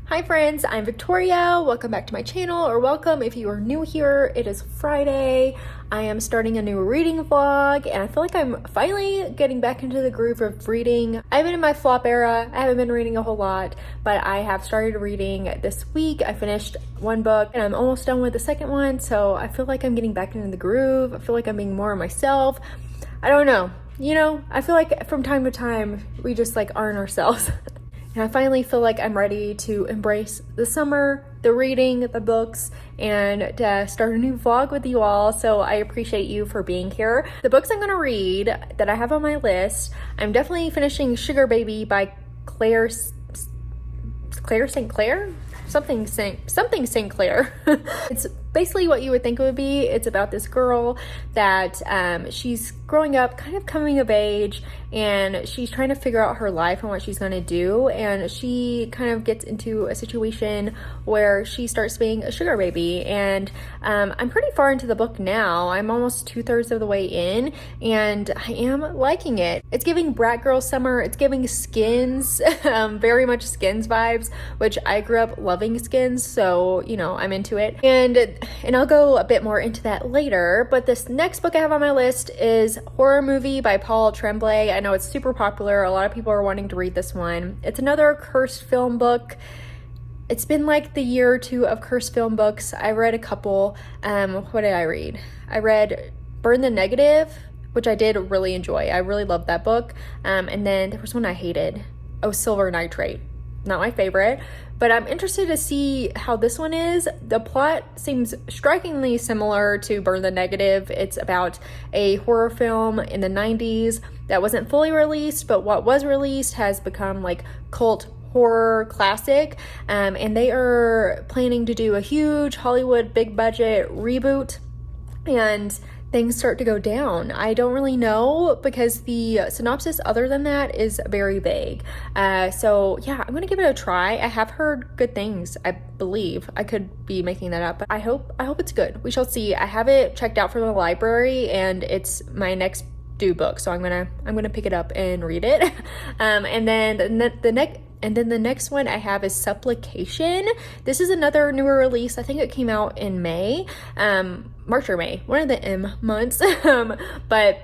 Hi friends, I'm Victoria. Welcome back to my channel, or welcome if you are new here. It is Friday. I am starting a new reading vlog and I feel like I'm finally getting back into the groove of reading. I've been in my flop era. I haven't been reading a whole lot, but I have started reading this week. I finished one book and I'm almost done with the second one, so I feel like I'm getting back into the groove. I feel like I'm being more myself. I don't know. I feel like from time to time we just aren't ourselves. And I finally feel like I'm ready to embrace the summer, the reading, the books, and start a new vlog with you all. So I appreciate you for being here. The books I'm gonna read that I have on my list, I'm definitely finishing Sugar Baby by Claire St. Clair? Something St. Clair. It's basically what you would think it would be. It's about this girl that she's growing up, kind of coming of age, and she's trying to figure out her life and what she's going to do, and she kind of gets into a situation where she starts being a sugar baby. And I'm pretty far into the book now. I'm almost 2/3 of the way in, and I am liking it. It's giving brat girl summer. It's giving Skins, very much Skins vibes, which I grew up loving Skins, so I'm into it. And I'll go a bit more into that later. But this next book I have on my list is Horror Movie by Paul Tremblay. I know it's super popular. A lot of people are wanting to read this one. It's another cursed film book. It's been like the year or two of cursed film books. I read a couple. What did I read? I read Burn the Negative, which I did really enjoy. I really loved that book. And then there was one I hated. Oh, Silver Nitrate. Not my favorite, but I'm interested to see how this one is. The plot seems strikingly similar to Burn the Negative. It's about a horror film in the 90s that wasn't fully released, but what was released has become cult horror classic. And they are planning to do a huge Hollywood big budget reboot, and things start to go down. I don't really know because the synopsis other than that is very vague. So yeah, I'm gonna give it a try. I have heard good things, I believe. I could be making that up, but I hope it's good. We shall see. I have it checked out from the library and it's my next due book, so I'm gonna pick it up and read it. And then the next one I have is Supplication. This is another newer release. I think it came out in May, March or May, one of the M months. But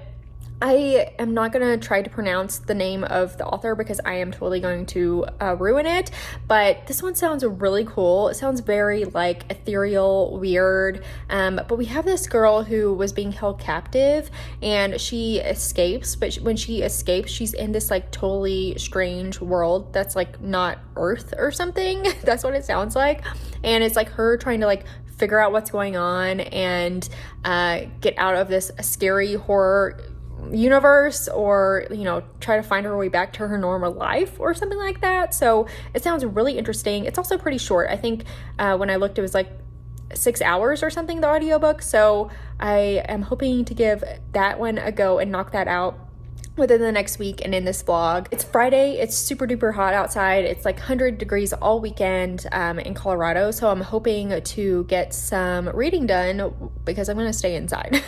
I am not going to try to pronounce the name of the author because I am totally going to ruin it. But this one sounds really cool. It sounds very ethereal, weird. But we have this girl who was being held captive and she escapes. But when she escapes, she's in this totally strange world that's not Earth or something. That's what it sounds like. And it's her trying to figure out what's going on and get out of this scary horror universe, or try to find her way back to her normal life or something like that. So it sounds really interesting. It's also pretty short. I think when I looked it was 6 hours or something, the audiobook. So I am hoping to give that one a go and knock that out within the next week and in this vlog. It's Friday. It's super duper hot outside. It's 100 degrees all weekend in Colorado. So I'm hoping to get some reading done because I'm gonna stay inside.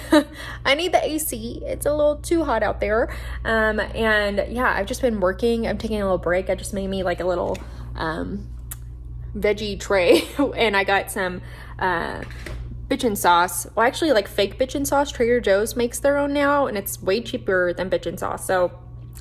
I need the AC. It's a little too hot out there. And yeah, I've just been working. I'm taking a little break. I just made me a little veggie tray and I got some bitchin' sauce. Well, actually fake bitchin' sauce. Trader Joe's makes their own now and it's way cheaper than bitchin' sauce. So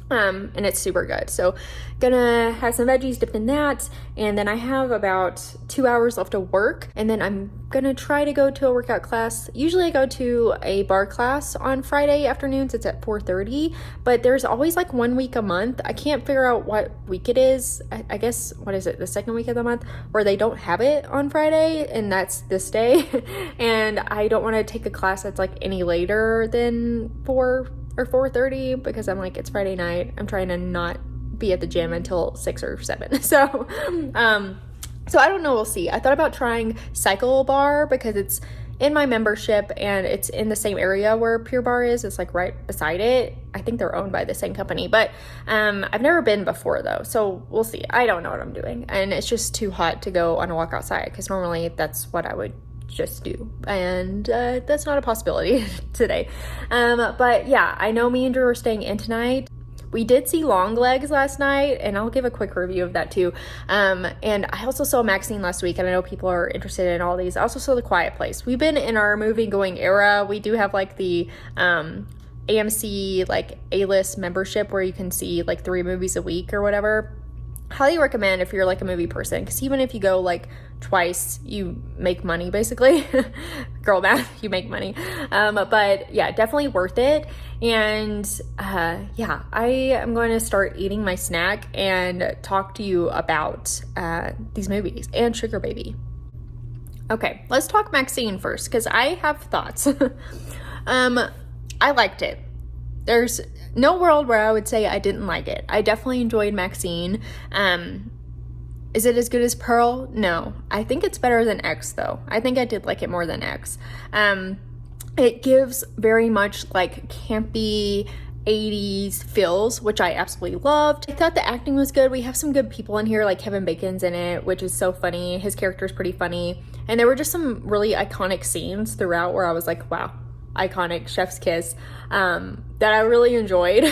and it's super good. So gonna have some veggies dipped in that, and then I have about 2 hours left of work, and then I'm gonna try to go to a workout class. Usually I go to a bar class on Friday afternoons. It's at 4:30, but there's always 1 week a month. I can't figure out what week it is. I guess, what is it, the second week of the month, where they don't have it on Friday, and that's this day. And I don't want to take a class that's any later than 4 or 4:30 because I'm it's Friday night. I'm trying to not be at the gym until 6 or 7. So I don't know, we'll see. I thought about trying Cycle Bar because it's in my membership and it's in the same area where Pure Bar is. It's right beside it. I think they're owned by the same company, but I've never been before though, so we'll see. I don't know what I'm doing, and it's just too hot to go on a walk outside because normally that's what I would just do, and that's not a possibility today. But yeah, I know me and Drew are staying in tonight. We did see Longlegs last night, and I'll give a quick review of that too. And I also saw Maxxxine last week, and I know people are interested in all these. I also saw The Quiet Place. We've been in our movie going era. We do have like the AMC like A-list membership where you can see like 3 movies a week or whatever. Highly recommend if you're like a movie person, because even if you go like twice, you make money basically. Girl math, you make money. But yeah, definitely worth it. And yeah, I am going to start eating my snack and talk to you about these movies and Sugar Baby. Okay, let's talk Maxxxine first, because I have thoughts. I liked it. There's no world where I would say I didn't like it. I definitely enjoyed Maxxxine. Is it as good as Pearl? No. I think it's better than X though. I think I did like it more than X. It gives very much like campy 80s feels, which I absolutely loved. I thought the acting was good. We have some good people in here, like Kevin Bacon's in it, which is so funny. His character is pretty funny. And there were just some really iconic scenes throughout where I was like, wow, iconic, chef's kiss, that I really enjoyed.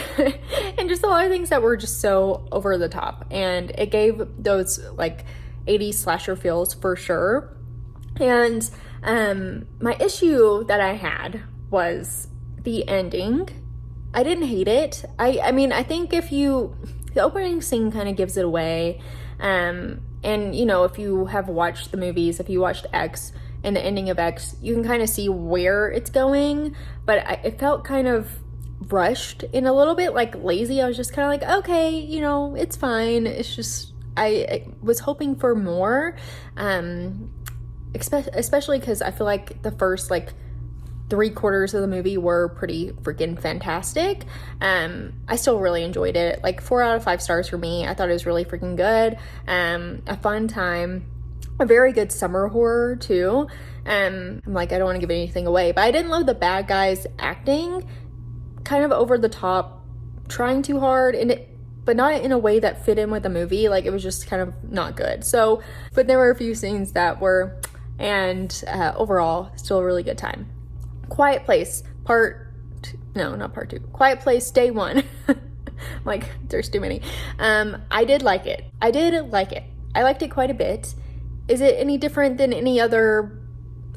And just a lot of things that were just so over the top, and it gave those like 80s slasher feels for sure. And my issue that I had was the ending. I didn't hate it. I mean, I think the opening scene kind of gives it away. And you know, if you have watched the movies, if you watched X and the ending of X, you can kind of see where it's going, but it felt kind of rushed and a little bit like lazy. I was just kind of like, okay, you know, it's fine. It's just, I was hoping for more, especially because I feel like the first like 3/4 of the movie were pretty freaking fantastic. I still really enjoyed it. Like 4 out of 5 stars for me. I thought it was really freaking good. A fun time. A very good summer horror too. I'm like, I don't want to give anything away, but I didn't love the bad guys acting. Kind of over the top, trying too hard, but not in a way that fit in with the movie. Like, it was just kind of not good. So, but there were a few scenes that were, and overall, still a really good time. Quiet Place, not part 2. Quiet Place, day 1. Like, there's too many. I did like it. I liked it quite a bit. Is it any different than any other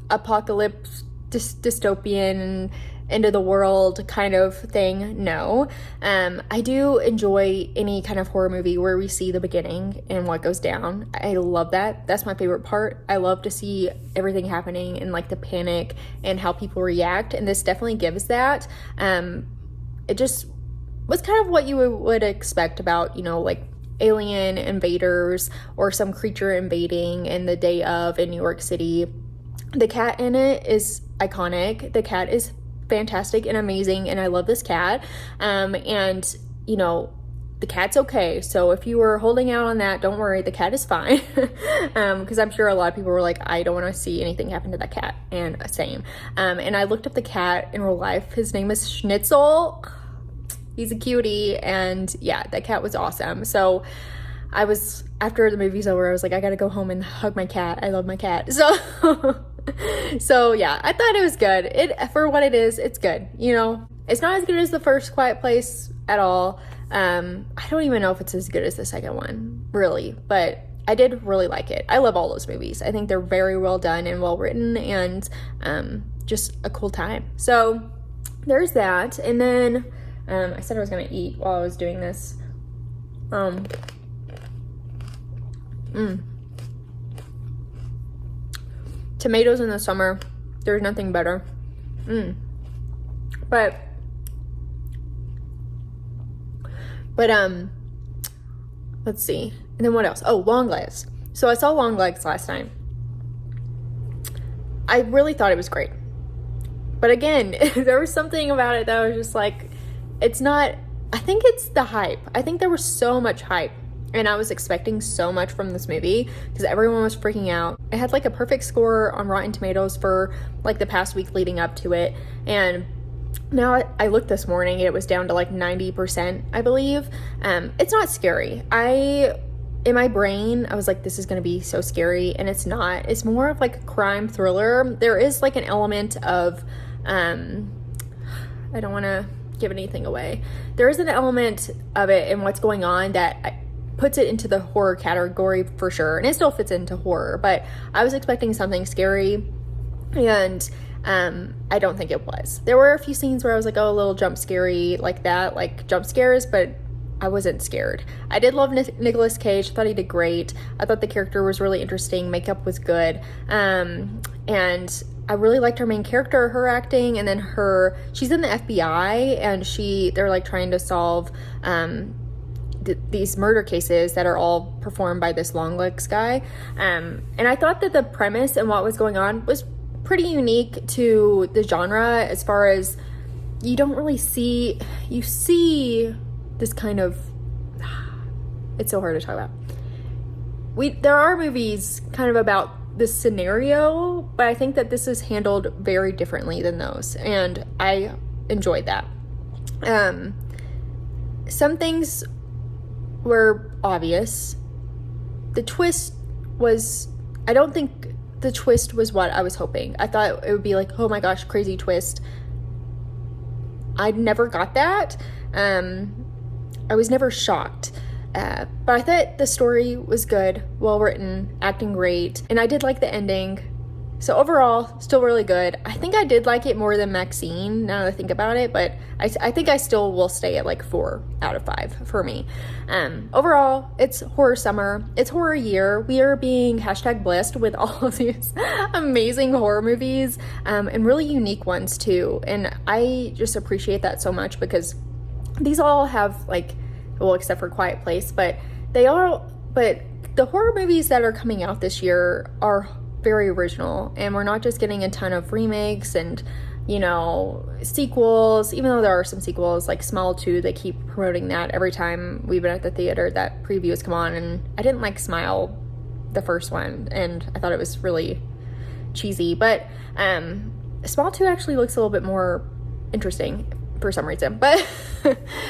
apocalypse, dystopian, end of the world kind of thing? No. I do enjoy any kind of horror movie where we see the beginning and what goes down. I love that. That's my favorite part. I love to see everything happening and like the panic and how people react. And this definitely gives that. It just was kind of what you would expect about, you know, like alien invaders or some creature invading in the day of in New York City. The cat in it is iconic. The cat is fantastic and amazing, and I love this cat. And you know, the cat's okay. So if you were holding out on that, don't worry, the cat is fine. Because I'm sure a lot of people were like, I don't want to see anything happen to that cat. And same. And I looked up the cat in real life. His name is Schnitzel. He's a cutie, and yeah, that cat was awesome. So I was, after the movie's over, I was like, I gotta go home and hug my cat. I love my cat. So yeah, I thought it was good. For what it is, it's good. You know, it's not as good as the first Quiet Place at all. I don't even know if it's as good as the second one, really, but I did really like it. I love all those movies. I think they're very well done and well written, and just a cool time. So there's that. And then I said I was gonna eat while I was doing this. Tomatoes in the summer, there's nothing better. But let's see. And then what else? Oh, Longlegs. So I saw Longlegs last night. I really thought it was great. But again, there was something about it that I was just like, it's not, I think it's the hype. I think there was so much hype, and I was expecting so much from this movie because everyone was freaking out. It had like a perfect score on Rotten Tomatoes for like the past week leading up to it. And now I looked this morning, it was down to like 90%, I believe. It's not scary. In my brain, I was like, this is going to be so scary, and it's not. It's more of like a crime thriller. There is like an element of, I don't want to give anything away. There is an element of it and what's going on that puts it into the horror category for sure, and it still fits into horror, but I was expecting something scary, and I don't think it was. There were a few scenes where I was like, oh, a little jump scary like that, like jump scares, but I wasn't scared. I did love Nicolas Cage. I thought he did great. I thought the character was really interesting. Makeup was good. And I really liked her main character, her acting, and then she's in the FBI, and they're like trying to solve these murder cases that are all performed by this Longlegs guy. And I thought that the premise and what was going on was pretty unique to the genre, as far as you see this kind of, it's so hard to talk about. There are movies kind of about this scenario, but I think that this is handled very differently than those, and I enjoyed that. Some things were obvious. The twist was, I don't think the twist was what I was hoping. I thought it would be like, oh my gosh, crazy twist. I never got that. I was never shocked. But I thought the story was good, well written, acting great, and I did like the ending. So overall, still really good. I think I did like it more than Maxxxine, now that I think about it, but I think I still will stay at like 4 out of 5 for me. Overall, it's horror summer. It's horror year. We are being #blessed with all of these amazing horror movies, and really unique ones too. And I just appreciate that so much, because these all have like, well, except for Quiet Place, but the horror movies that are coming out this year are very original, and we're not just getting a ton of remakes and, you know, sequels, even though there are some sequels like Smile 2. They keep promoting that every time we've been at the theater. That preview has come on, and I didn't like Smile, the first one, and I thought it was really cheesy, but Smile 2 actually looks a little bit more interesting for some reason, but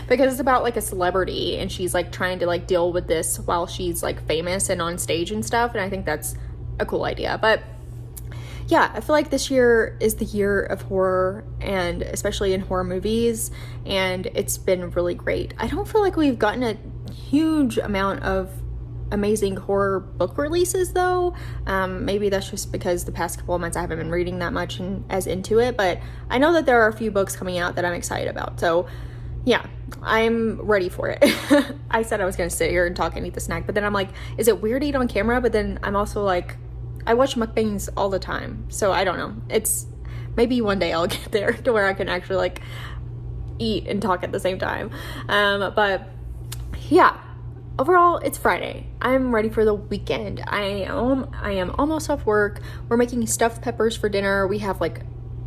because it's about like a celebrity, and she's like trying to like deal with this while she's like famous and on stage and stuff, and I think that's a cool idea. But yeah, I feel like this year is the year of horror, and especially in horror movies, and it's been really great. I don't feel like we've gotten a huge amount of amazing horror book releases though. Maybe that's just because the past couple of months I haven't been reading that much and as into it, but I know that there are a few books coming out that I'm excited about. So yeah, I'm ready for it. I said I was gonna sit here and talk and eat the snack, but then I'm like, is it weird to eat on camera? But then I'm also like, I watch mukbangs all the time, so I don't know. It's maybe one day I'll get there to where I can actually like eat and talk at the same time. But yeah, overall, it's Friday. I'm ready for the weekend. I am almost off work. We're making stuffed peppers for dinner. We have like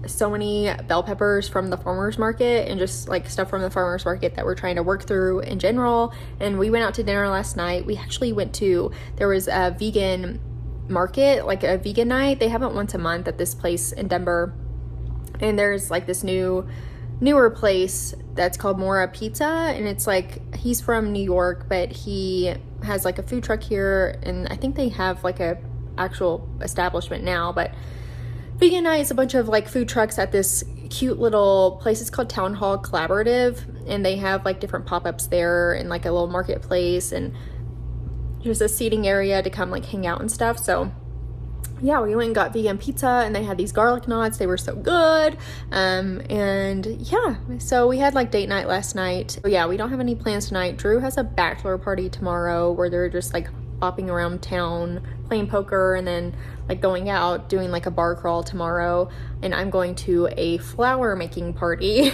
so many bell peppers from the farmer's market, and just like stuff from the farmer's market that we're trying to work through in general. And we went out to dinner last night. We actually there was a vegan market, like a vegan night. They have it once a month at this place in Denver, and there's like this newer place that's called Mora Pizza, and it's like, he's from New York, but he has like a food truck here, and I think they have like a actual establishment now. But vegan night is a bunch of like food trucks at this cute little place. It's called Town Hall Collaborative, and they have like different pop-ups there, and like a little marketplace, and just a seating area to come like hang out and stuff. So yeah, we went and got vegan pizza, and they had these garlic knots. They were so good. And yeah, so we had like date night last night. So yeah, we don't have any plans tonight. Drew has a bachelor party tomorrow where they're just like bopping around town, playing poker, and then like going out, doing like a bar crawl tomorrow. And I'm going to a flower making party.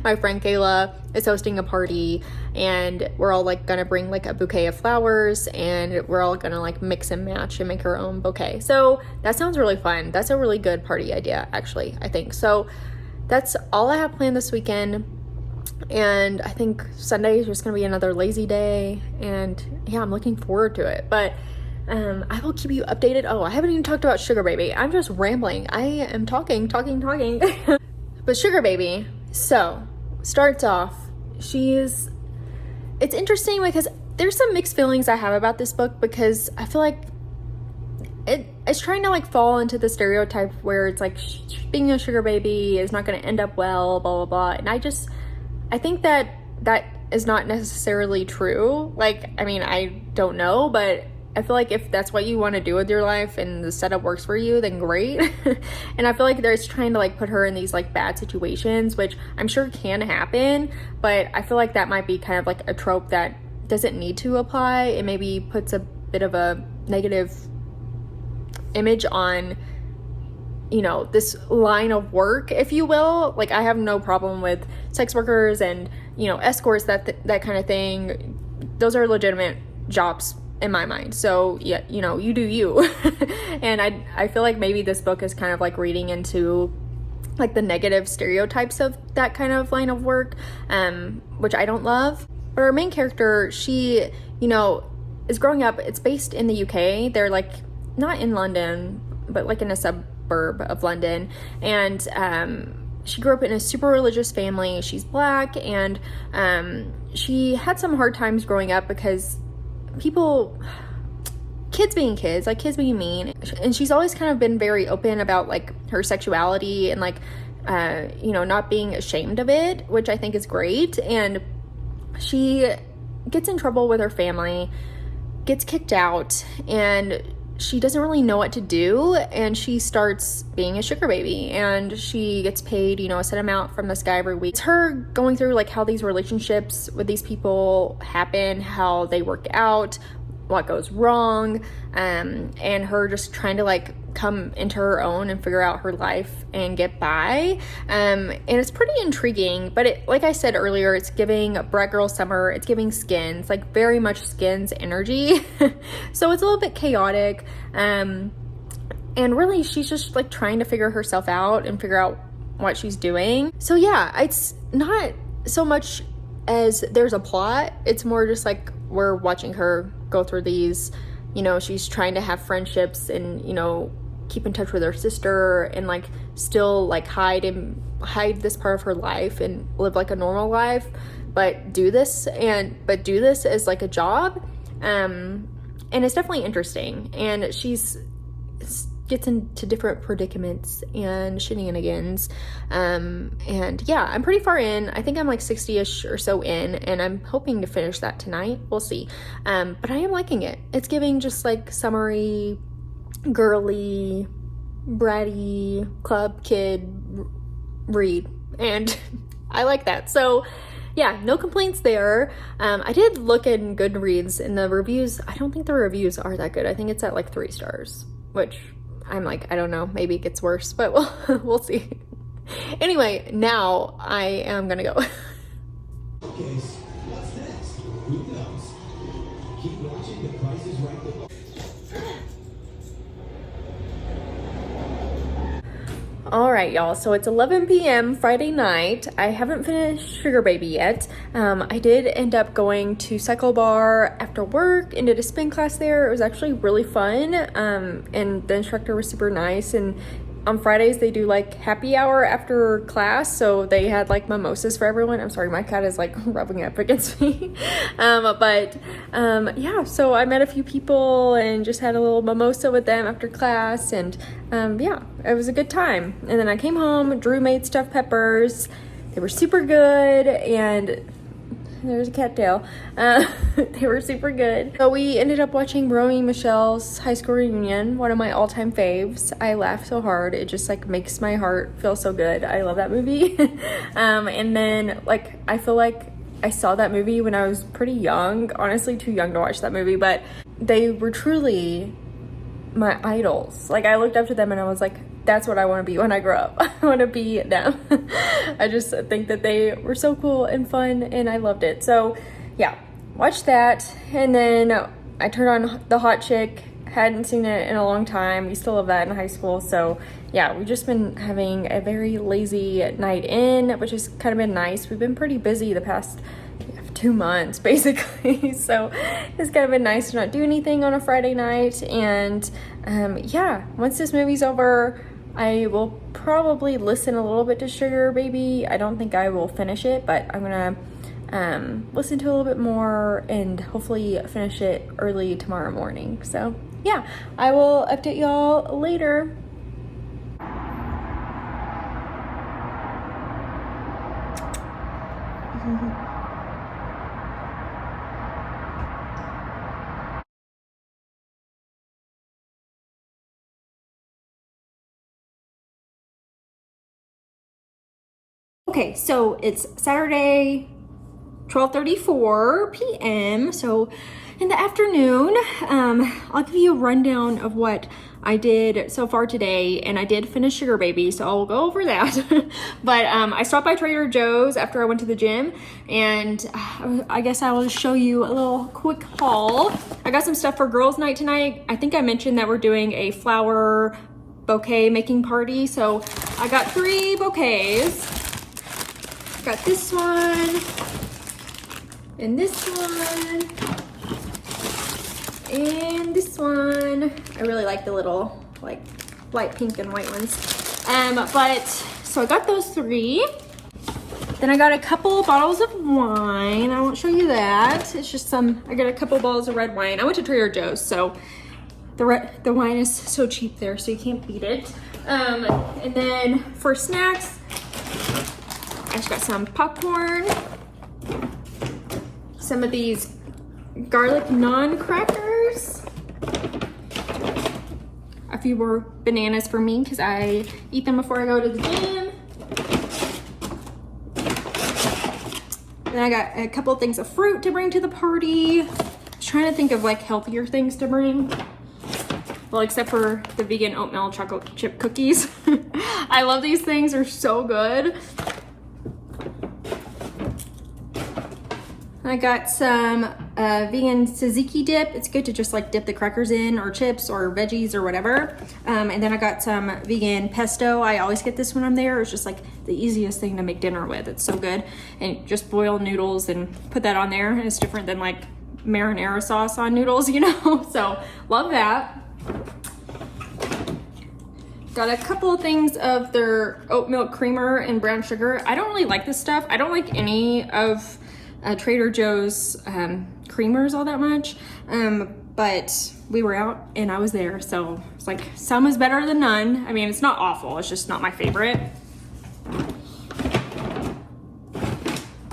My friend Kayla is hosting a party, and we're all like gonna bring like a bouquet of flowers, and we're all gonna like mix and match and make our own bouquet. So that sounds really fun. That's a really good party idea, actually, I think. So that's all I have planned this weekend. And I think Sunday is just gonna be another lazy day, and yeah, I'm looking forward to it. But I will keep you updated. Oh, I haven't even talked about Sugar Baby. I'm just rambling. I am talking. But Sugar Baby, so starts off, it's interesting because there's some mixed feelings I have about this book, because I feel like it's trying to like fall into the stereotype where it's like being a sugar baby is not going to end up well, blah blah blah. And I think that that is not necessarily true. Like, I mean, I don't know, but I feel like if that's what you want to do with your life and the setup works for you, then great. And I feel like they're trying to like put her in these like bad situations, which I'm sure can happen, but I feel like that might be kind of like a trope that doesn't need to apply. It maybe puts a bit of a negative image on, you know, this line of work, if you will. Like, I have no problem with sex workers and, you know, escorts, that kind of thing. Those are legitimate jobs in my mind. So yeah, you know, you do you. And I feel like maybe this book is kind of like reading into like the negative stereotypes of that kind of line of work, which I don't love. But our main character, she, you know, is growing up. It's based in the UK. They're like not in London, but like in a suburb of London. And she grew up in a super religious family. She's Black, and she had some hard times growing up because kids being kids, like kids being mean. And she's always kind of been very open about like her sexuality and like, you know, not being ashamed of it, which I think is great. And she gets in trouble with her family, gets kicked out, and she doesn't really know what to do, and she starts being a sugar baby, and she gets paid, you know, a set amount from this guy every week. It's her going through like how these relationships with these people happen, how they work out, what goes wrong, and her just trying to like come into her own and figure out her life and get by. And it's pretty intriguing, but it, like I said earlier, it's giving Brat Girl Summer, it's giving Skins, like very much Skins energy. So it's a little bit chaotic. And really she's just like trying to figure herself out and figure out what she's doing. So yeah, it's not so much as there's a plot, it's more just like we're watching her go through these, you know, she's trying to have friendships and, you know, keep in touch with her sister and like still like hide this part of her life and live like a normal life, but do this as like a job. And it's definitely interesting, and she's gets into different predicaments and shenanigans. And yeah, I'm pretty far in. I think I'm like 60-ish or so in, and I'm hoping to finish that tonight. We'll see. But I am liking it. It's giving just like summery, girly, bratty, club kid read, and I like that. So yeah, no complaints there. I did look in Goodreads, and the reviews, I don't think the reviews are that good. I think it's at like 3 stars, which I'm like, I don't know, maybe it gets worse, but we'll see. Anyway, now I am gonna go. Okay, what's next? Who knows? Keep watching. The Price is Right. All right, y'all, so it's 11 p.m. Friday night. I haven't finished Sugar Baby yet. I did end up going to Cycle Bar after work and did a spin class there. It was actually really fun, and the instructor was super nice. And on Fridays they do like happy hour after class, so they had like mimosas for everyone. I'm sorry, my cat is like rubbing up against me. Yeah, so I met a few people and just had a little mimosa with them after class, and yeah, it was a good time. And then I came home, Drew made stuffed peppers. They were super good, and there's a cattail. They were super good. So we ended up watching Romy and Michelle's high school reunion, one of my all-time faves. I laugh so hard. It just like makes my heart feel so good. I love that movie. And then like, I feel like I saw that movie when I was pretty young, honestly too young to watch that movie, but they were truly my idols. Like, I looked up to them and I was like, that's what I want to be when I grow up. I want to be them. I just think that they were so cool and fun, and I loved it. So yeah, watch that. And then I turned on The Hot Chick. Hadn't seen it in a long time. We still love that in high school. So yeah, we've just been having a very lazy night in, which has kind of been nice. We've been pretty busy the past 2 months basically. So it's kind of been nice to not do anything on a Friday night. And yeah, once this movie's over, I will probably listen a little bit to Sugar Baby. I don't think I will finish it, but I'm gonna listen to a little bit more and hopefully finish it early tomorrow morning. So yeah, I will update y'all later. Okay, so it's Saturday, 12:34 p.m. So in the afternoon, I'll give you a rundown of what I did so far today, and I did finish Sugar Baby, so I'll go over that. But I stopped by Trader Joe's after I went to the gym, and I guess I will just show you a little quick haul. I got some stuff for girls' night tonight. I think I mentioned that we're doing a flower bouquet making party, so I got 3 bouquets. Got this one, and this one, and this one. I really like the little like light pink and white ones. So I got those 3. Then I got a couple bottles of wine. I won't show you that. It's just I got a couple bottles of red wine. I went to Trader Joe's, so the wine is so cheap there, so you can't beat it. And then for snacks, I just got some popcorn, some of these garlic naan crackers, a few more bananas for me because I eat them before I go to the gym. Then I got a couple things of fruit to bring to the party. I was trying to think of like healthier things to bring. Well, except for the vegan oatmeal chocolate chip cookies. I love these things, they're so good. I got some vegan tzatziki dip. It's good to just like dip the crackers in, or chips or veggies or whatever. And then I got some vegan pesto. I always get this when I'm there. It's just like the easiest thing to make dinner with. It's so good. And just boil noodles and put that on there. It's different than like marinara sauce on noodles, you know? So love that. Got a couple of things of their oat milk creamer and brown sugar. I don't really like this stuff. I don't like any of Trader Joe's creamers all that much, but we were out and I was there, so it's like some is better than none. I mean, it's not awful, it's just not my favorite.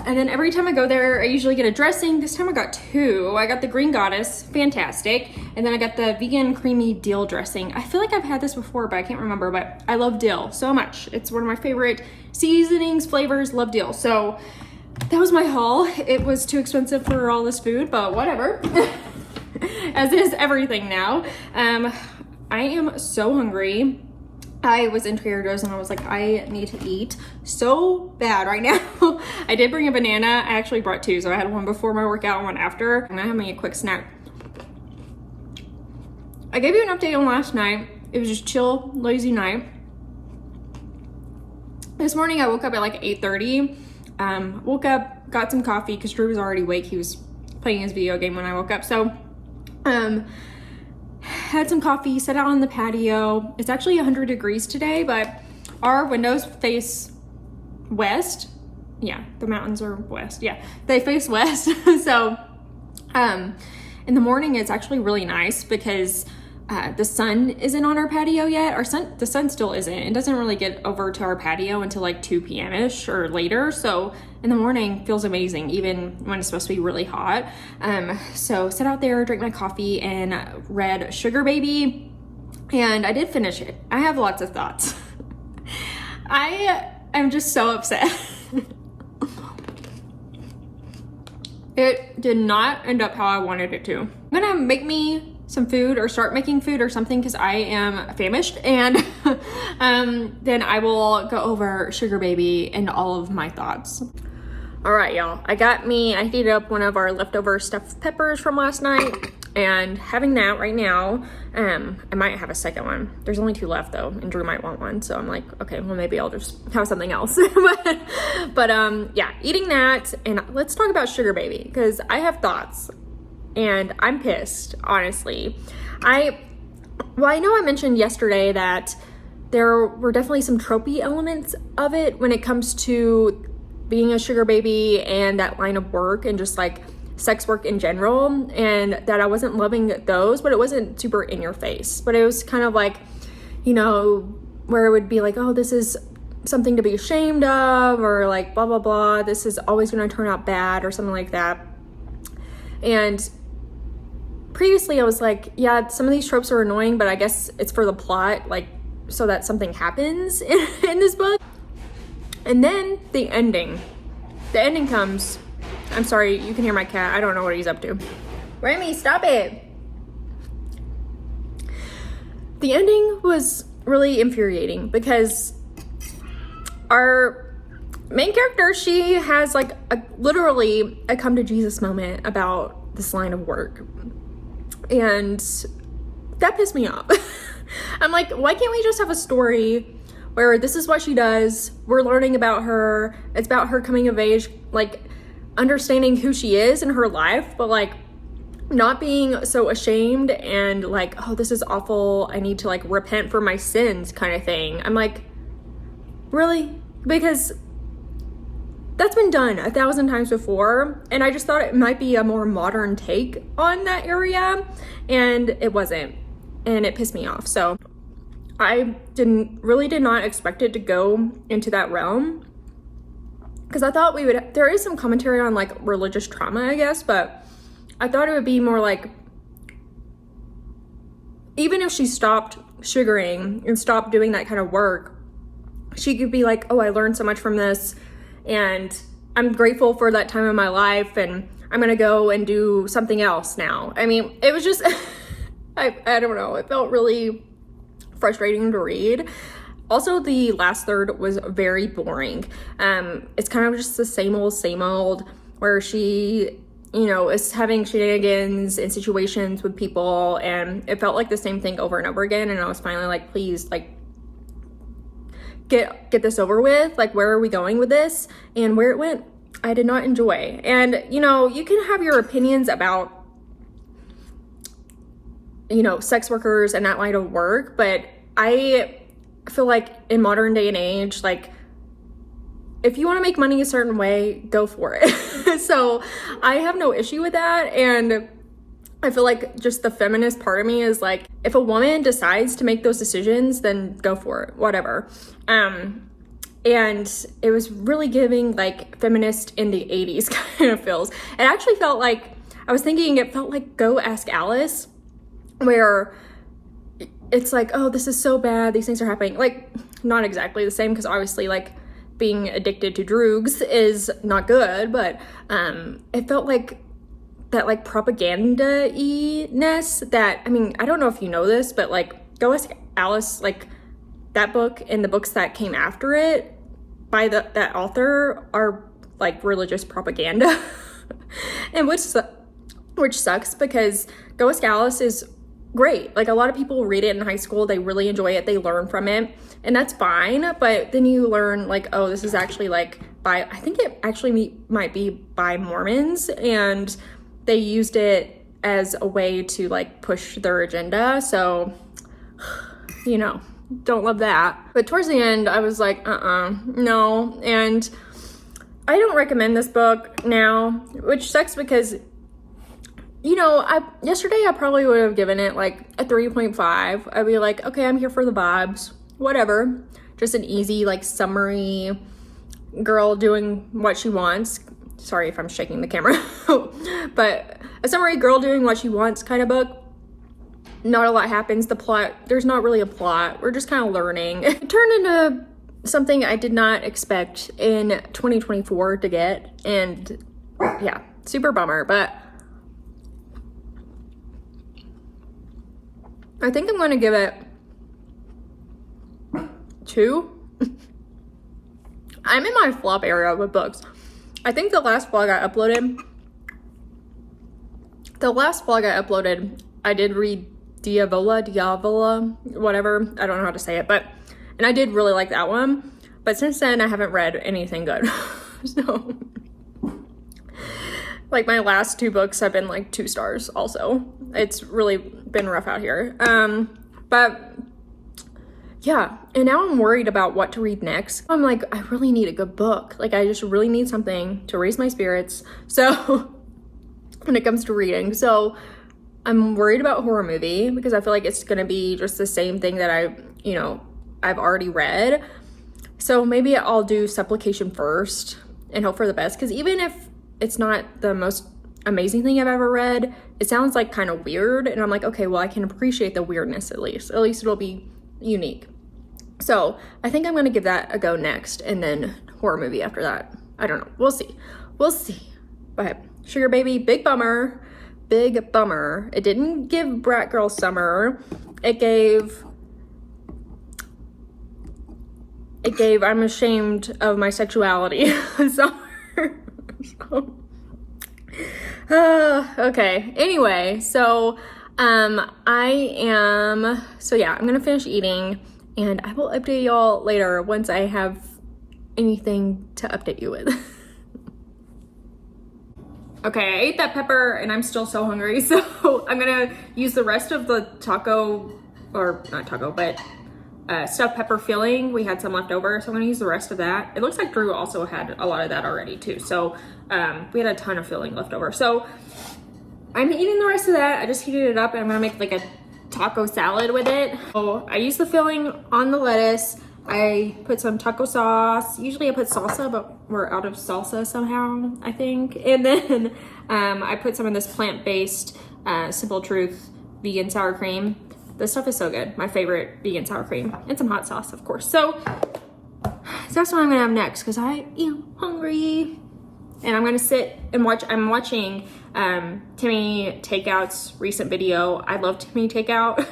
And then every time I go there, I usually get a dressing. This time I got 2. I got the Green Goddess, fantastic. And then I got the vegan creamy dill dressing. I feel like I've had this before, but I can't remember, but I love dill so much. It's one of my favorite seasonings, flavors, love dill. So that was my haul. It was too expensive for all this food, but whatever. As is everything now. I am so hungry. I was in Trader Joe's and I was like, I need to eat so bad right now. I did bring a banana. I actually brought 2, so I had one before my workout and one after. I'm gonna have me a quick snack. I gave you an update on last night. It was just chill, lazy night. This morning I woke up at like 8:30. Woke up, got some coffee because Drew was already awake. He was playing his video game when I woke up. So, had some coffee, sat out on the patio. It's actually 100 degrees today, but our windows face west. Yeah, the mountains are west. Yeah, they face west. So, in the morning it's actually really nice because the sun isn't on our patio yet. The sun still isn't. It doesn't really get over to our patio until like 2 p.m.-ish or later. So in the morning feels amazing, even when it's supposed to be really hot. So sat out there, drank my coffee, and read Sugar Baby. And I did finish it. I have lots of thoughts. I am just so upset. It did not end up how I wanted it to. I'm gonna make me some food or start making food or something because I am famished, and then I will go over Sugar Baby and all of my thoughts. All right, y'all, I heated up one of our leftover stuffed peppers from last night and having that right now. I might have a second one. There's only 2 left though, and Drew might want one, so I'm like, okay, well maybe I'll just have something else. but yeah, eating that, and let's talk about Sugar Baby because I have thoughts. And I'm pissed, honestly. I know I mentioned yesterday that there were definitely some tropey elements of it when it comes to being a sugar baby and that line of work and just like sex work in general, and that I wasn't loving those, but it wasn't super in your face. But it was kind of like, you know, where it would be like, oh, this is something to be ashamed of, or like blah, blah, blah. This is always going to turn out bad or something like that. And previously I was like, yeah, some of these tropes are annoying, but I guess it's for the plot, like so that something happens in this book. And then the ending comes. I'm sorry, you can hear my cat. I don't know what he's up to. Remy, stop it. The ending was really infuriating because our main character, she has like literally a come to Jesus moment about this line of work. And that pissed me off. I'm like, why can't we just have a story where this is what she does, we're learning about her, it's about her coming of age, like understanding who she is in her life, but like not being so ashamed and like, oh, this is awful, I need to like repent for my sins kind of thing. I'm like, really? Because that's been done 1,000 times before, and I just thought it might be a more modern take on that area, and it wasn't, and it pissed me off. So I did not expect it to go into that realm, because I thought there is some commentary on like religious trauma, I guess, but I thought it would be more like, even if she stopped sugaring and stopped doing that kind of work, she could be like, oh, I learned so much from this, and I'm grateful for that time in my life, and I'm gonna go and do something else now. I mean, it was just, I don't know, it felt really frustrating to read. Also, the last third was very boring. It's kind of just the same old, where she, you know, is having shenanigans in situations with people, and it felt like the same thing over and over again, and I was finally like, please, like, get this over with. Like, where are we going with this? And where it went, I did not enjoy. And, you know, you can have your opinions about, you know, sex workers and that line of work, but I feel like in modern day and age, like, if you want to make money a certain way, go for it. So I have no issue with that. And I feel like just the feminist part of me is like, if a woman decides to make those decisions, then go for it, whatever. And it was really giving like feminist in the 80s kind of feels. It actually felt like, I was thinking it felt like Go Ask Alice, where it's like, oh, this is so bad, these things are happening. Like, not exactly the same, because obviously like being addicted to drugs is not good, but it felt like that like propaganda-y-ness that, I mean, I don't know if you know this, but like Go Ask Alice, like that book and the books that came after it by that author are like religious propaganda. And which sucks, because Go Ask Alice is great. Like, a lot of people read it in high school, they really enjoy it, they learn from it, and that's fine. But then you learn like, oh, this is actually like I think it actually might be by Mormons, and they used it as a way to like push their agenda. So, you know, don't love that. But towards the end, I was like, no. And I don't recommend this book now, which sucks, because, you know, yesterday I probably would have given it like a 3.5. I'd be like, okay, I'm here for the vibes, whatever. Just an easy, like, summary girl doing what she wants. Sorry if I'm shaking the camera. But a summary girl doing what she wants kind of book. Not a lot happens. The plot, there's not really a plot. We're just kind of learning. It turned into something I did not expect in 2024 to get. And yeah, super bummer. But I think I'm going to give it 2. I'm in my flop area with books. I think the last vlog I uploaded, I did read Diavola, whatever. I don't know how to say it, and I did really like that one. But since then, I haven't read anything good. So, like, my last 2 books have been like 2 stars also. It's really been rough out here. But yeah, and now I'm worried about what to read next. I'm like, I really need a good book. Like, I just really need something to raise my spirits. So, when it comes to reading. So, I'm worried about horror movie, because I feel like it's gonna be just the same thing that I've already read. So maybe I'll do Supplication first and hope for the best, because even if it's not the most amazing thing I've ever read, it sounds like kind of weird, and I'm like, okay, well, I can appreciate the weirdness at least it'll be unique. So I think I'm gonna give that a go next, and then horror movie after that. I don't know. We'll see. We'll see. But Sugar Baby, big bummer. Big bummer. It didn't give Brat Girl Summer. It gave I'm ashamed of my sexuality Summer. Okay. Anyway, so I'm gonna finish eating and I will update y'all later once I have anything to update you with. Okay, I ate that pepper and I'm still so hungry, so I'm gonna use the rest of the taco, or not taco, but stuffed pepper filling. We had some left over, so I'm gonna use the rest of that. It looks like Drew also had a lot of that already too, so we had a ton of filling left over. So I'm eating the rest of that. I just heated it up and I'm gonna make like a taco salad with it. So I use the filling on the lettuce. I put some taco sauce. Usually I put salsa, but we're out of salsa somehow, I think. And then I put some of this plant-based Simple Truth vegan sour cream. This stuff is so good. My favorite vegan sour cream. And some hot sauce, of course. So that's what I'm gonna have next because I am hungry. And I'm gonna sit and watch. I'm watching Timmy Takeout's recent video. I love Timmy Takeout.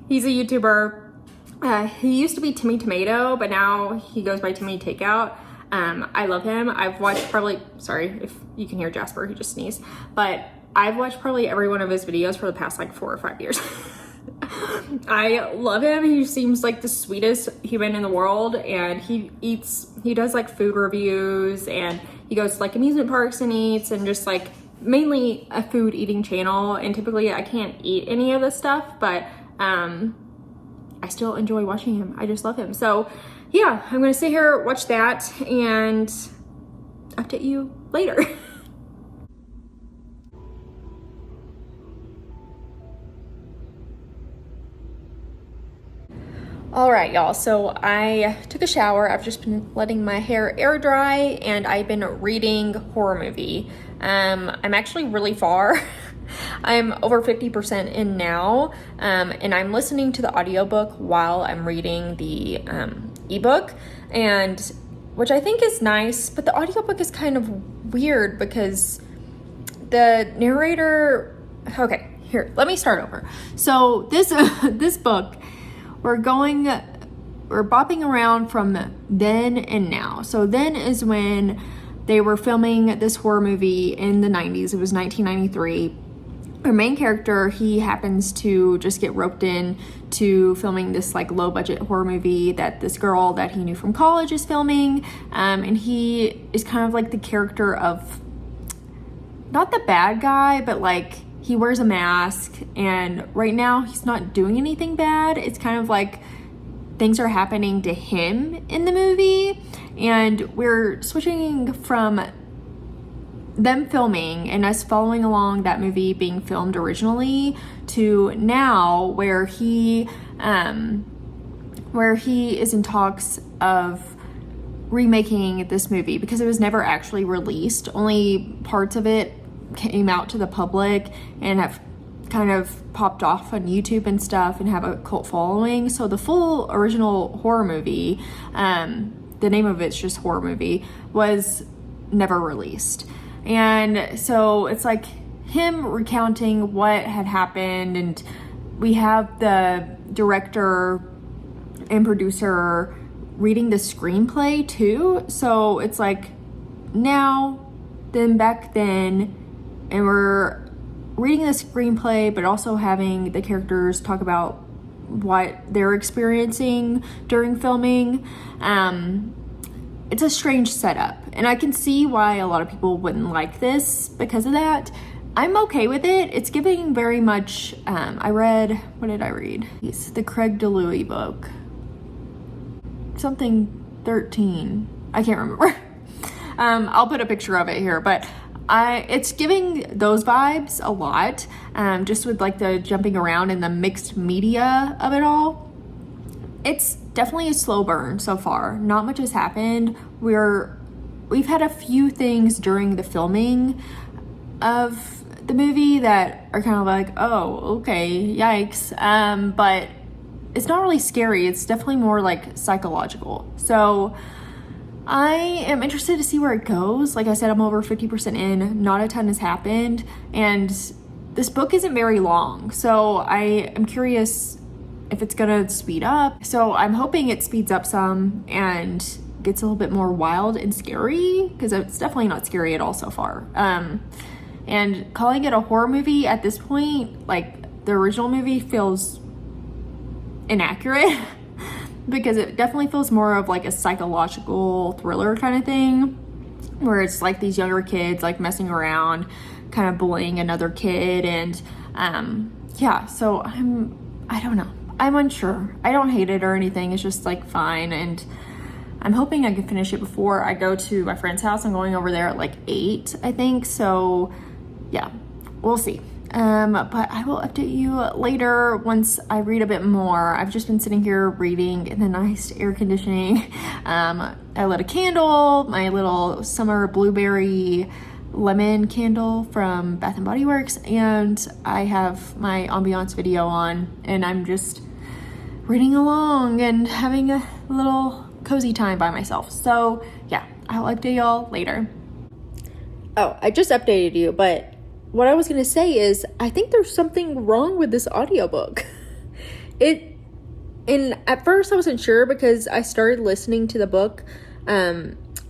He's a YouTuber. He used to be Timmy Tomato, but now he goes by Timmy Takeout. I love him. I've watched probably, sorry if you can hear Jasper, he just sneezed, but I've watched probably every one of his videos for the past like 4 or 5 years. I love him. He seems like the sweetest human in the world, and he does like food reviews, and he goes to like amusement parks and eats, and just like mainly a food eating channel. And typically I can't eat any of this stuff, but I still enjoy watching him. I just love him. So yeah, I'm gonna sit here, watch that, and update you later. All right, y'all, so I took a shower. I've just been letting my hair air dry, and I've been reading horror movie. I'm actually really far. I'm over 50% in now, and I'm listening to the audiobook while I'm reading the ebook, and which I think is nice, but the audiobook is kind of weird because the narrator, okay, here, let me start over. So this book, we're bopping around from then and now. So then is when they were filming this horror movie in the 90s. It was 1993. Our main character, he happens to just get roped in to filming this like low budget horror movie that this girl that he knew from college is filming. And he is kind of like the character of, not the bad guy, but like he wears a mask, and right now he's not doing anything bad. It's kind of like things are happening to him in the movie, and we're switching from them filming and us following along that movie being filmed originally to now where he is in talks of remaking this movie because it was never actually released. Only parts of it came out to the public and have kind of popped off on YouTube and stuff and have a cult following. So the full original horror movie, the name of it's just horror movie, was never released. And so it's like him recounting what had happened, and we have the director and producer reading the screenplay too. So it's like now, then back then, and we're reading the screenplay, but also having the characters talk about what they're experiencing during filming. It's a strange setup, and I can see why a lot of people wouldn't like this because of that. I'm okay with it. It's giving very much, what did I read? It's the Craig DeLuey book. Something 13. I can't remember. I'll put a picture of it here, but it's giving those vibes a lot, just with like the jumping around and the mixed media of it all. It's definitely a slow burn so far. Not much has happened. We've had a few things during the filming of the movie that are kind of like, oh, okay, yikes. But it's not really scary. It's definitely more like psychological. So I am interested to see where it goes. Like I said, I'm over 50% in, not a ton has happened, and this book isn't very long, so I am curious if it's gonna speed up. So I'm hoping it speeds up some and gets a little bit more wild and scary, because it's definitely not scary at all so far. And calling it a horror movie at this point, like the original movie, feels inaccurate because it definitely feels more of like a psychological thriller kind of thing, where it's like these younger kids like messing around, kind of bullying another kid, and yeah, so I don't know, I'm unsure. I don't hate it or anything, it's just like fine, and I'm hoping I can finish it before I go to my friend's house. I'm going over there at like 8, I think, so yeah, we'll see. But I will update you later once I read a bit more. I've just been sitting here reading in the nice air conditioning. I lit a candle, my little summer blueberry lemon candle from Bath and Body Works, and I have my ambiance video on, and I'm just reading along and having a little cozy time by myself. So yeah, I'll update y'all later. Oh, I just updated you, but what I was going to say is I think there's something wrong with this audiobook. And at first I wasn't sure because I started listening to the book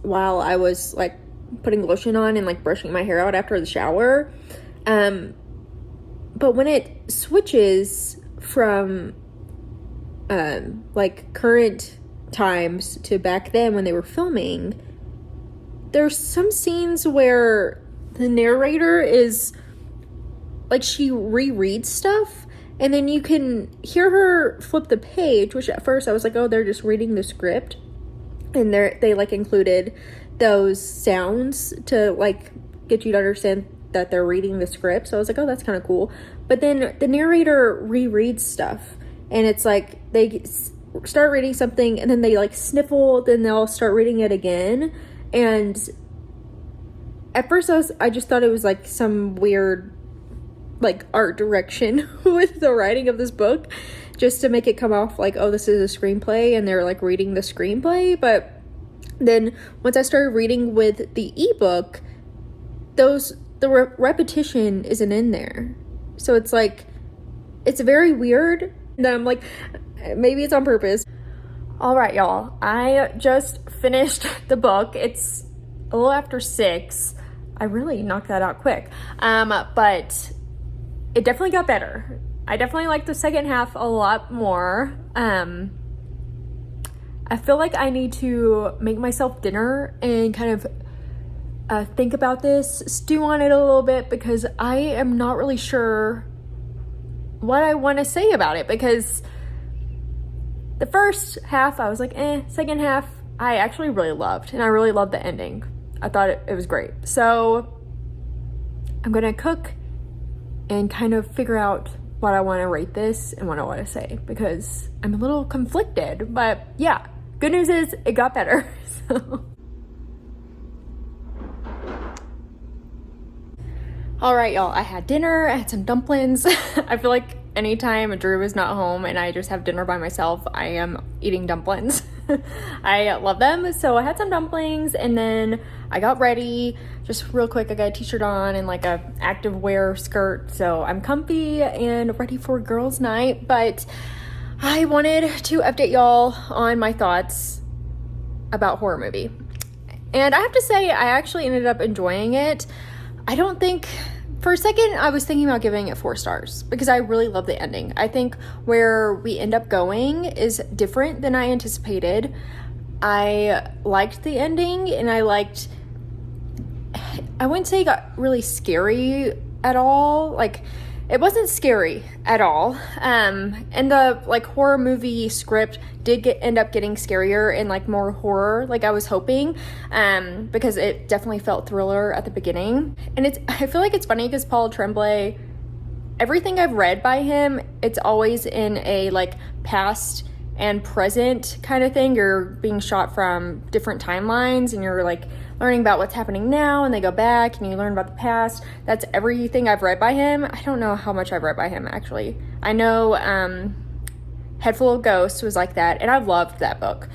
while I was like putting lotion on and like brushing my hair out after the shower. But when it switches from like current times to back then when they were filming, there's some scenes where the narrator is like, she rereads stuff, and then you can hear her flip the page, which at first I was like, oh, they're just reading the script, and they like included those sounds to like get you to understand that they're reading the script. So I was like, oh, that's kind of cool. But then the narrator rereads stuff, and it's like they start reading something and then they like sniffle, then they'll start reading it again. And at first I just thought it was like some weird like art direction with the writing of this book, just to make it come off like, oh, this is a screenplay and they're like reading the screenplay. But then once I started reading with the ebook, the repetition isn't in there. So it's like, it's very weird. And I'm like, maybe it's on purpose. All right, y'all, I just finished the book. It's a little after 6. I really knocked that out quick. But it definitely got better. I definitely like the second half a lot more. I feel like I need to make myself dinner and kind of think about this, stew on it a little bit, because I am not really sure what I want to say about it, because the first half I was like, second half I actually really loved, and I really loved the ending. I thought it was great. So I'm gonna cook and kind of figure out what I want to rate this and what I want to say, because I'm a little conflicted. But yeah, good news is it got better. So all right, y'all, I had dinner. I had some dumplings. I feel like anytime Drew is not home and I just have dinner by myself, I am eating dumplings. I love them. So I had some dumplings, and then I got ready just real quick. I got a t-shirt on and like a active wear skirt, so I'm comfy and ready for girls' night. But I wanted to update y'all on my thoughts about horror movie, and I have to say I actually ended up enjoying it. I don't think, for a second I was thinking about giving it 4 stars because I really love the ending. I think where we end up going is different than I anticipated. I liked the ending, and I wouldn't say it got really scary at all. Like, it wasn't scary at all. And the like horror movie script did end up getting scarier and like more horror, like I was hoping, because it definitely felt thriller at the beginning. And I feel like it's funny because Paul Tremblay, everything I've read by him, it's always in a like past and present kind of thing. You're being shot from different timelines, and you're like learning about what's happening now, and they go back and you learn about the past. That's everything I've read by him. I don't know how much I've read by him, actually. I know Head Full of Ghosts was like that, and I loved that book.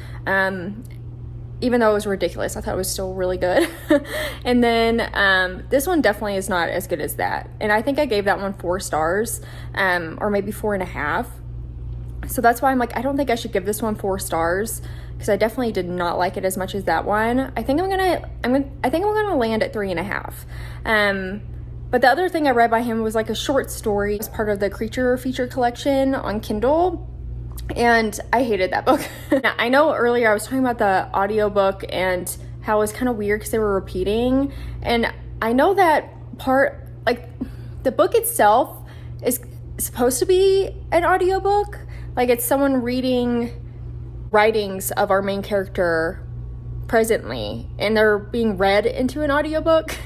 even though it was ridiculous, I thought it was still really good. And then this one definitely is not as good as that. And I think I gave that one 4 stars, or maybe 4.5. So that's why I'm like, I don't think I should give this one 4 stars, because I definitely did not like it as much as that one. I think I'm gonna land at 3.5. But the other thing I read by him was like a short story as part of the Creature feature collection on Kindle. And I hated that book. Now, I know earlier I was talking about the audiobook and how it was kind of weird because they were repeating. And I know that part, like the book itself is supposed to be an audiobook. Like it's someone reading writings of our main character presently, and they're being read into an audiobook.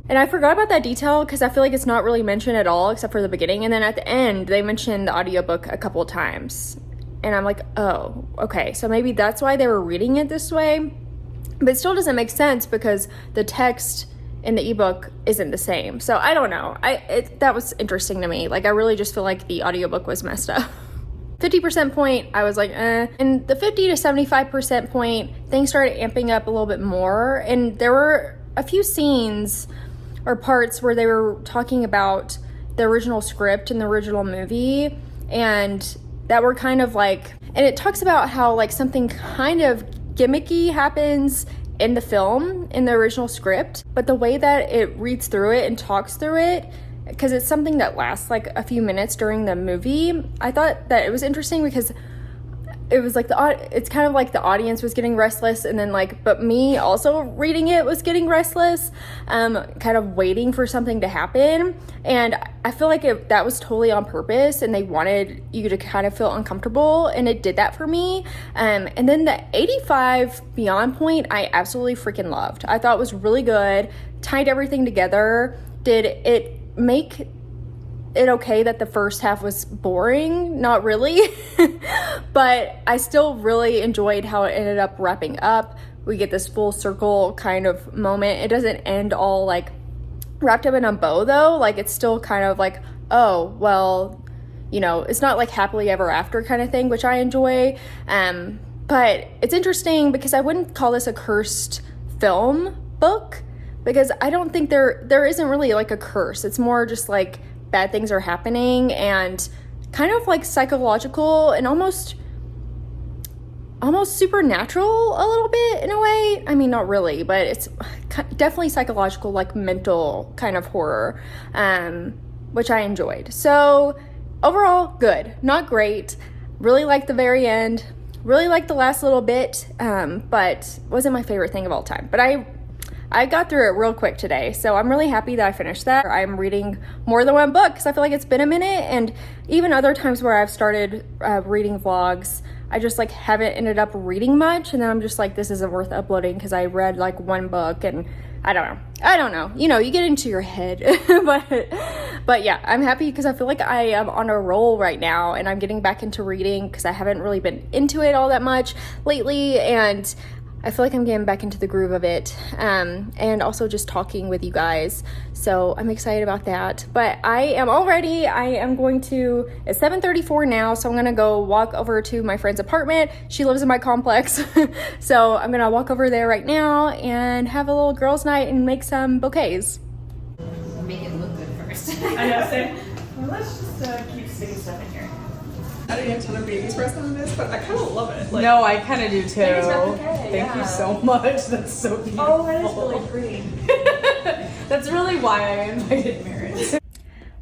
And I forgot about that detail because I feel like it's not really mentioned at all except for the beginning. And then at the end, they mentioned the audiobook a couple of times. And I'm like, oh, okay, so maybe that's why they were reading it this way. But it still doesn't make sense because the text in the ebook isn't the same. So I don't know. That was interesting to me. Like, I really just feel like the audiobook was messed up. 50% point, I was like, eh. And the 50 to 75% point, things started amping up a little bit more. And there were a few scenes or parts where they were talking about the original script and the original movie, and that were kind of like, and it talks about how like something kind of gimmicky happens in the film, in the original script, but the way that it reads through it and talks through it, because it's something that lasts like a few minutes during the movie, I thought that it was interesting because it was like it's kind of like the audience was getting restless, and then like, but me also reading it was getting restless, kind of waiting for something to happen. And I feel like that was totally on purpose, and they wanted you to kind of feel uncomfortable, and it did that for me. And then the 85 beyond point, I absolutely freaking loved. I thought it was really good, tied everything together. Did it make it okay that the first half was boring? Not really. But I still really enjoyed how it ended up wrapping up. We get this full circle kind of moment. It doesn't end all like wrapped up in a bow though. Like it's still kind of like, oh, well, you know, it's not like happily ever after kind of thing, which I enjoy. But it's interesting because I wouldn't call this a cursed film book, because I don't think there isn't really like a curse. It's more just like bad things are happening, and kind of like psychological and almost supernatural a little bit in a way. I mean, not really, but it's definitely psychological, like mental kind of horror, which I enjoyed. So overall, good, not great. Really liked the very end, really liked the last little bit, but wasn't my favorite thing of all time. But I got through it real quick today, so I'm really happy that I finished that. I'm reading more than one book because I feel like it's been a minute, and even other times where I've started reading vlogs, I just like haven't ended up reading much, and then I'm just like, this isn't worth uploading because I read like one book, and I don't know. You know, you get into your head. but yeah, I'm happy because I feel like I am on a roll right now, and I'm getting back into reading because I haven't really been into it all that much lately, and I feel like I'm getting back into the groove of it, and also just talking with you guys. So I'm excited about that. But it's 7:34 now, so I'm gonna go walk over to my friend's apartment. She lives in my complex. So I'm gonna walk over there right now and have a little girls' night and make some bouquets. Make it look good first. I know, same. Well, let's just keep sticking stuff in here. I didn't get a ton of baby's breath on this, but I kind of love it. Like, no, I kind of do too. Baby's breath bouquet, Thank you so much. That's so beautiful. Oh, that is really pretty. That's really why I invited Merritt.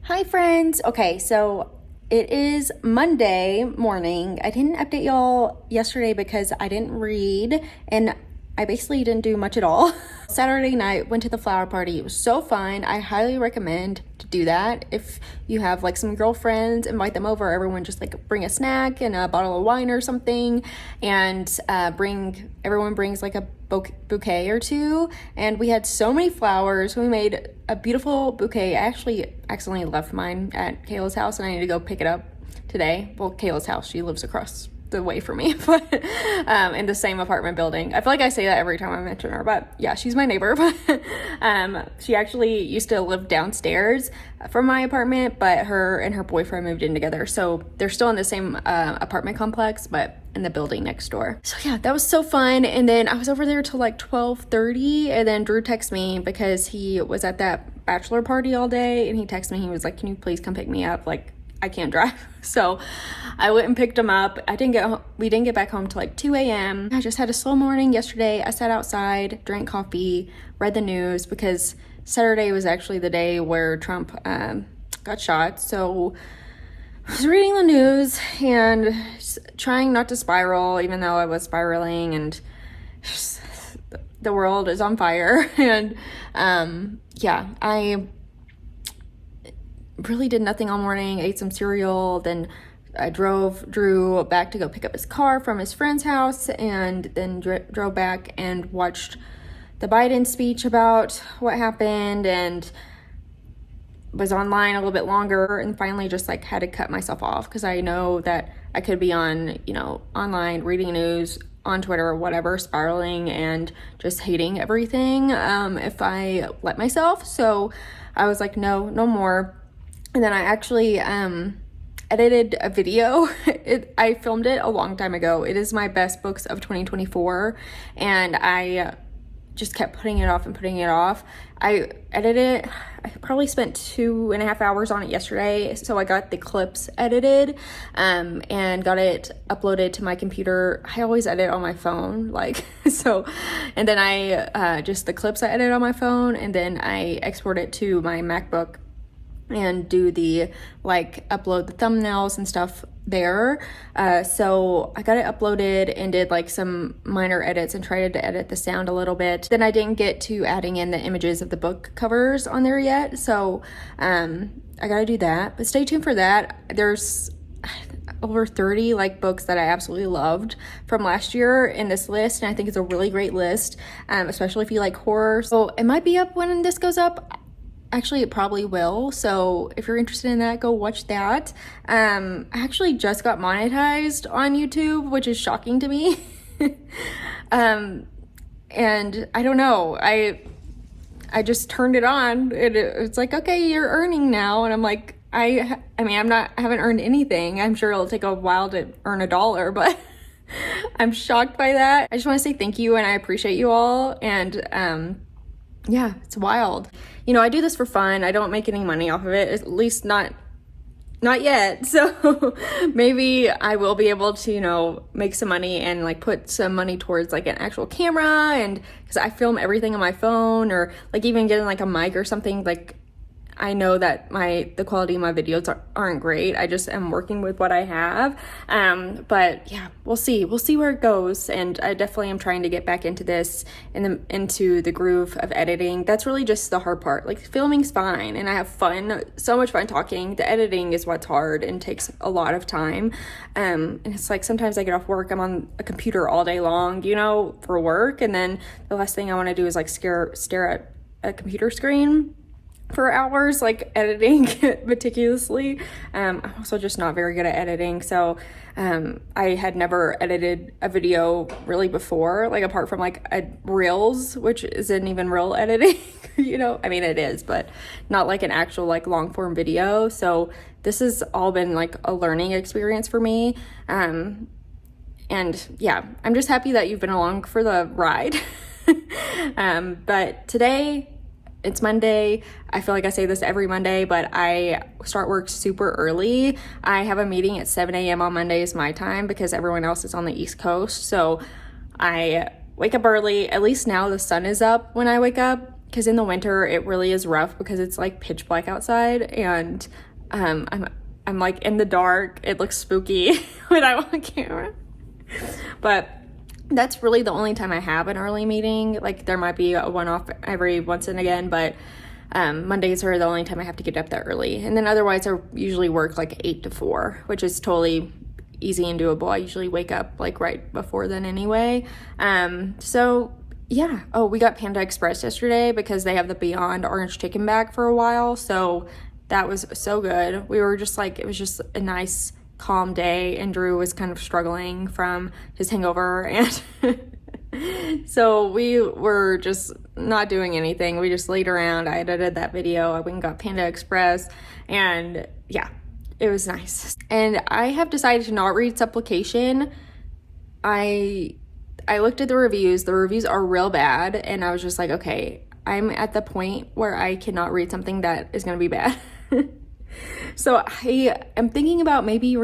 Hi friends. Okay, so it is Monday morning. I didn't update y'all yesterday because I didn't read, and I basically didn't do much at all. Saturday night, went to the flower party. It was so fun. I highly recommend to do that. If you have like some girlfriends, invite them over. Everyone just like bring a snack and a bottle of wine or something, and everyone brings like a bouquet or two. And we had so many flowers. We made a beautiful bouquet. I actually accidentally left mine at Kayla's house, and I need to go pick it up today. Well, Kayla's house, she lives across the way from me, but in the same apartment building. I feel like I say that every time I mention her, but yeah, she's my neighbor. She actually used to live downstairs from my apartment, but her and her boyfriend moved in together, so they're still in the same apartment complex, but in the building next door. So yeah, that was so fun. And then I was over there till like 12:30, and then Drew texted me because he was at that bachelor party all day, and he texted me, he was like, can you please come pick me up? Like, I can't drive. So I went and picked him up. We didn't get back home till like 2 a.m. I just had a slow morning yesterday. I sat outside, drank coffee, read the news, because Saturday was actually the day where Trump got shot. So I was reading the news and trying not to spiral, even though I was spiraling, and just, the world is on fire. And yeah, I really did nothing all morning. Ate some cereal, then I drove Drew back to go pick up his car from his friend's house, and then drove back and watched the Biden speech about what happened, and was online a little bit longer, and finally just like had to cut myself off, because I know that I could be on, you know, online reading news, on Twitter or whatever, spiraling and just hating everything if I let myself. So I was like, no more. And then I actually edited a video. I filmed it a long time ago. It is my best books of 2024, and I just kept putting it off and putting it off. I edited it. I probably spent 2.5 hours on it yesterday. So I got the clips edited and got it uploaded to my computer. I always edit on my phone, like, so, and then I just the clips I edit on my phone, and then I export it to my MacBook and do the like upload the thumbnails and stuff there. So I got it uploaded and did like some minor edits and tried to edit the sound a little bit. Then I didn't get to adding in the images of the book covers on there yet. So I gotta do that, but stay tuned for that. There's over 30 like books that I absolutely loved from last year in this list, and I think it's a really great list, especially if you like horror. So it might be up when this goes up. Actually, it probably will. So if you're interested in that, go watch that. I actually just got monetized on YouTube, which is shocking to me. And I don't know. I just turned it on. It's like, okay, you're earning now. And I'm like, I mean, I haven't earned anything. I'm sure it'll take a while to earn $1, but I'm shocked by that. I just want to say thank you, and I appreciate you all. And yeah, it's wild. You know, I do this for fun. I don't make any money off of it, at least not yet. So maybe I will be able to, you know, make some money and like put some money towards like an actual camera, and because I film everything on my phone, or like even getting like a mic or something. Like, I know that the quality of my videos aren't great. I just am working with what I have. But yeah, we'll see where it goes. And I definitely am trying to get back into this, into the groove of editing. That's really just the hard part. Like, filming's fine and I have fun, so much fun talking. The editing is what's hard and takes a lot of time. And it's like, sometimes I get off work, I'm on a computer all day long, you know, for work. And then the last thing I want to do is like stare at a computer screen for hours, like editing meticulously. I'm also just not very good at editing. So I had never edited a video really before, like apart from like reels, which isn't even real editing, you know, I mean it is, but not like an actual like long form video. So this has all been like a learning experience for me. And yeah, I'm just happy that you've been along for the ride. But today, it's Monday. I feel like I say this every Monday, but I start work super early. I have a meeting at 7 a.m. on Mondays my time, because everyone else is on the East Coast. So I wake up early. At least now the sun is up when I wake up, because in the winter it really is rough because it's like pitch black outside, and I'm like in the dark. It looks spooky when I'm on camera. But that's really the only time I have an early meeting. Like, there might be a one-off every once and again, but Mondays are the only time I have to get up that early. And then otherwise I usually work like 8 to 4, which is totally easy and doable. I usually wake up like right before then anyway. So yeah. Oh, we got Panda Express yesterday because they have the Beyond Orange Chicken back for a while. So that was so good. We were just like, it was just a nice calm day, and Drew was kind of struggling from his hangover, and so we were just not doing anything. We just laid around. I edited that video. I went and got Panda Express, and yeah, it was nice. And I have decided to not read supplication I looked at the reviews. The reviews are real bad, and I was just like, okay, I'm at the point where I cannot read something that is going to be bad. So I am thinking about maybe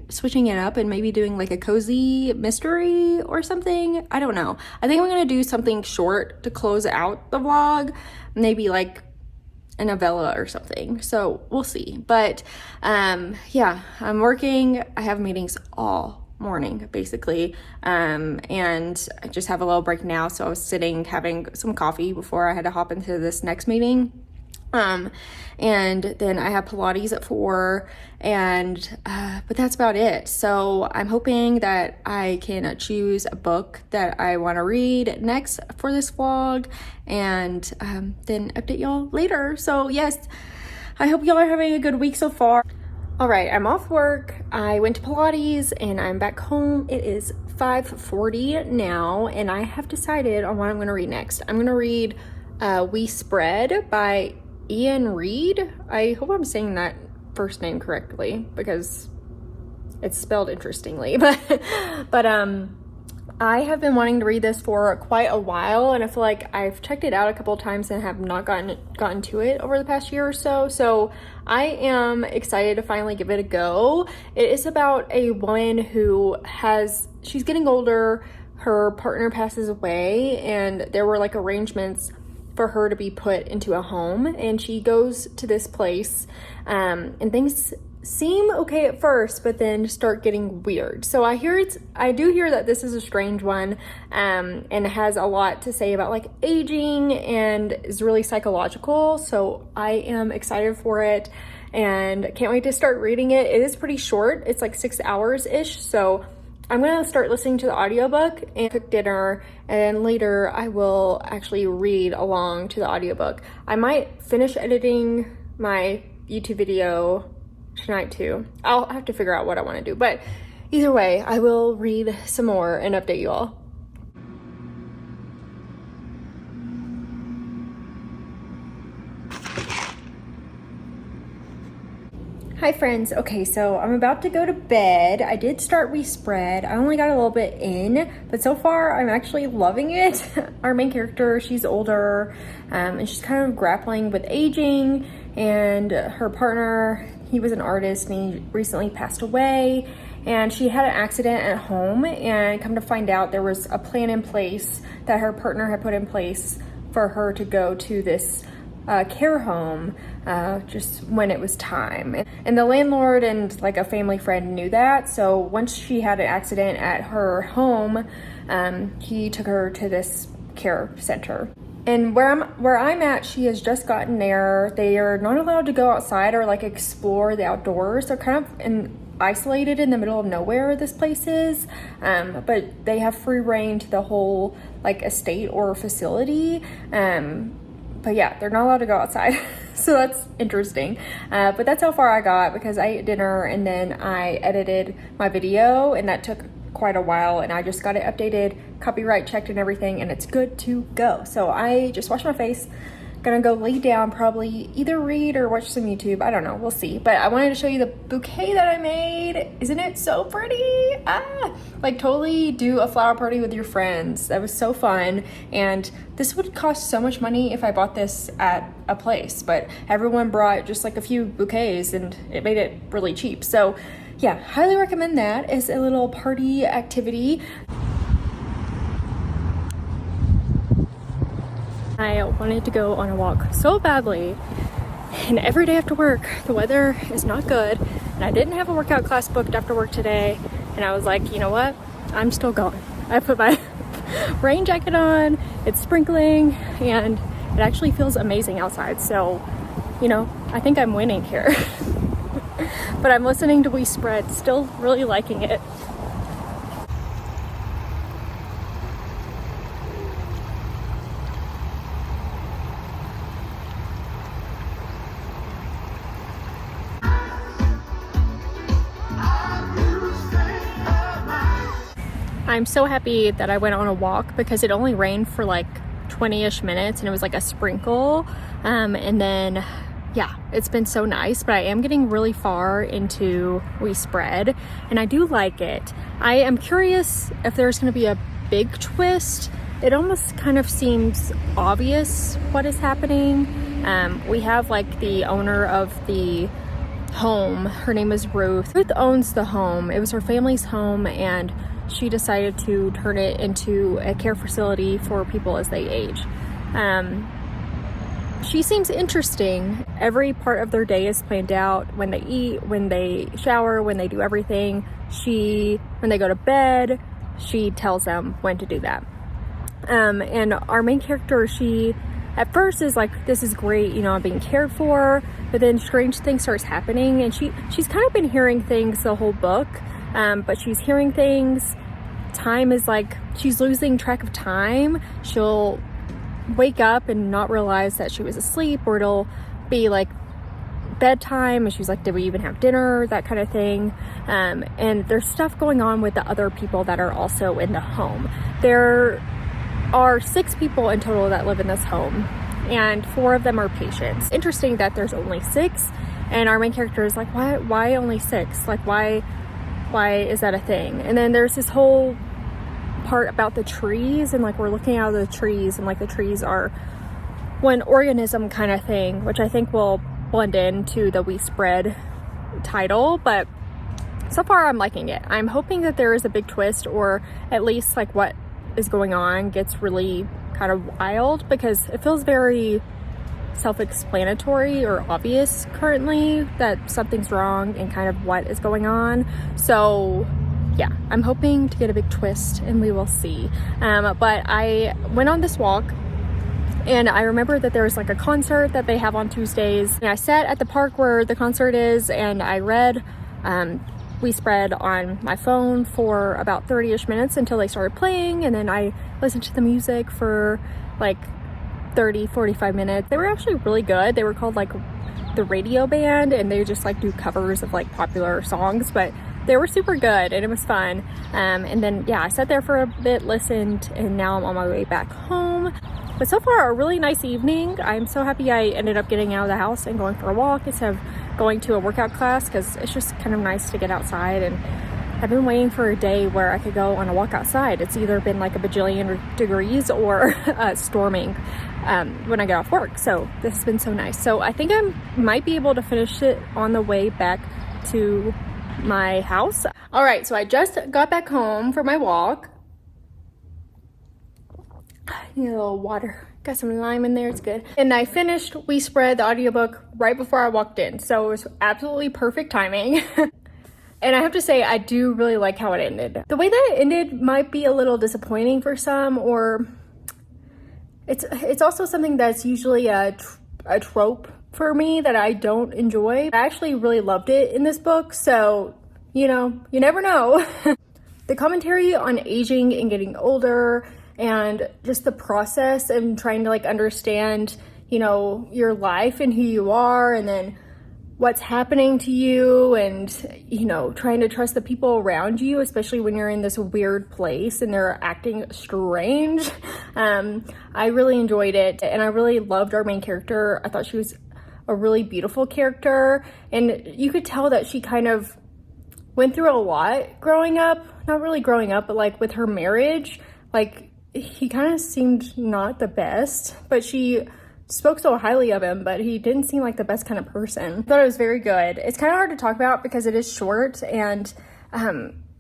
switching it up and maybe doing like a cozy mystery or something. I don't know. I think I'm going to do something short to close out the vlog, maybe like a novella or something. So we'll see. But yeah, I'm working. I have meetings all morning basically, and I just have a little break now. So I was sitting having some coffee before I had to hop into this next meeting. And then I have Pilates at 4, and but that's about it. So I'm hoping that I can choose a book that I want to read next for this vlog, and then update y'all later. So yes, I hope y'all are having a good week so far. All right, I'm off work. I went to Pilates and I'm back home. It is 5:40 now, and I have decided on what I'm going to read next. I'm going to read We Spread by Ian Reid. I hope I'm saying that first name correctly because it's spelled interestingly, but I have been wanting to read this for quite a while, and I feel like I've checked it out a couple of times and have not gotten to it over the past year or so. So I am excited to finally give it a go. It is about a woman who she's getting older. Her partner passes away, and there were like arrangements for her to be put into a home, and she goes to this place, and things seem okay at first, but then start getting weird. So I do hear that this is a strange one, and it has a lot to say about like aging and is really psychological. So I am excited for it and can't wait to start reading it. It is pretty short. It's like 6 hours ish. So I'm gonna start listening to the audiobook and cook dinner, and then later I will actually read along to the audiobook. I might finish editing my YouTube video tonight too. I'll have to figure out what I want to do, but either way, I will read some more and update you all. Hi friends. Okay, so I'm about to go to bed. I did start We Spread. I only got a little bit in, but so far I'm actually loving it. Our main character, she's older, and she's kind of grappling with aging, and her partner, he was an artist and he recently passed away, and she had an accident at home, and come to find out there was a plan in place that her partner had put in place for her to go to this care home just when it was time. And the landlord and like a family friend knew that. So once she had an accident at her home, he took her to this care center. And where I'm at, she has just gotten there. They are not allowed to go outside or like explore the outdoors. They're kind of isolated in the middle of nowhere, this place is, but they have free reign to the whole like estate or facility. But yeah, they're not allowed to go outside. So that's interesting. But that's how far I got because I ate dinner and then I edited my video, and that took quite a while, and I just got it updated, copyright checked and everything, and it's good to go. So I just washed my face, gonna go lay down, probably either read or watch some YouTube. I don't know, we'll see. But I wanted to show you the bouquet that I made. Isn't it so pretty? Like totally do a flower party with your friends. That was so fun. And this would cost so much money if I bought this at a place, but everyone brought just like a few bouquets and it made it really cheap. So yeah, highly recommend that as a little party activity. I wanted to go on a walk so badly, and every day after work the weather is not good, and I didn't have a workout class booked after work today, and I was like, you know what, I'm still going. I put my rain jacket on, it's sprinkling, and it actually feels amazing outside. So, you know, I think I'm winning here. But I'm listening to We Spread, still really liking it. I'm so happy that I went on a walk because it only rained for like 20-ish minutes, and it was like a sprinkle, and then yeah, it's been so nice, but I am getting really far into We Spread, and I do like it. I am curious if there's going to be a big twist. It almost kind of seems obvious what is happening. We have like the owner of the home. Her name is Ruth. Ruth owns the home. It was her family's home, and she decided to turn it into a care facility for people as they age. She seems interesting. Every part of their day is planned out. When they eat, when they shower, when they do everything. When they go to bed, she tells them when to do that. And our main character, she at first is like, this is great, you know, I'm being cared for, but then strange things starts happening, and she's kind of been hearing things the whole book, but she's hearing things. Time is like, she's losing track of time. She'll wake up and not realize that she was asleep, or it'll be like bedtime and she's like, did we even have dinner, that kind of thing. And there's stuff going on with the other people that are also in the home. There are 6 people in total that live in this home, and 4 of them are patients. Interesting that there's only 6, and our main character is like, why only 6? Like, why is that a thing? And then there's this whole part about the trees, and like we're looking out of the trees, and like the trees are one organism kind of thing, which I think will blend into the We Spread title. But so far I'm liking it. I'm hoping that there is a big twist, or at least like what is going on gets really kind of wild, because it feels very self-explanatory or obvious currently that something's wrong and kind of what is going on. So yeah, I'm hoping to get a big twist, and we will see. But I went on this walk, and I remember that there was like a concert that they have on Tuesdays, and I sat at the park where the concert is, and I read We Spread on my phone for about 30-ish minutes until they started playing, and then I listened to the music for like 30-45 minutes. They were actually really good. They were called like the Radio Band, and they just like do covers of like popular songs, but they were super good and it was fun. And then yeah, I sat there for a bit, listened, and now I'm on my way back home. But so far, a really nice evening. I'm so happy I ended up getting out of the house and going for a walk instead of going to a workout class, because it's just kind of nice to get outside. And I've been waiting for a day where I could go on a walk outside. It's either been like a bajillion degrees or storming when I get off work. So this has been so nice. So I think I might be able to finish it on the way back to my house. All right, so I just got back home from my walk. Need a little water. Got some lime in there, it's good. And I finished We Spread, the audiobook, right before I walked in. So it was absolutely perfect timing. And I have to say, I do really like how it ended. The way that it ended might be a little disappointing for some, or it's also something that's usually a trope for me that I don't enjoy. I actually really loved it in this book, so, you know, you never know. The commentary on aging and getting older, and just the process and trying to like understand, you know, your life and who you are, and then what's happening to you, and, you know, trying to trust the people around you, especially when you're in this weird place and they're acting strange. I really enjoyed it, and I really loved our main character. I thought she was a really beautiful character, and you could tell that she kind of went through a lot growing up. Not really growing up, but like with her marriage, like he kind of seemed not the best, but she spoke so highly of him, but he didn't seem like the best kind of person. I thought it was very good. It's kind of hard to talk about because it is short, and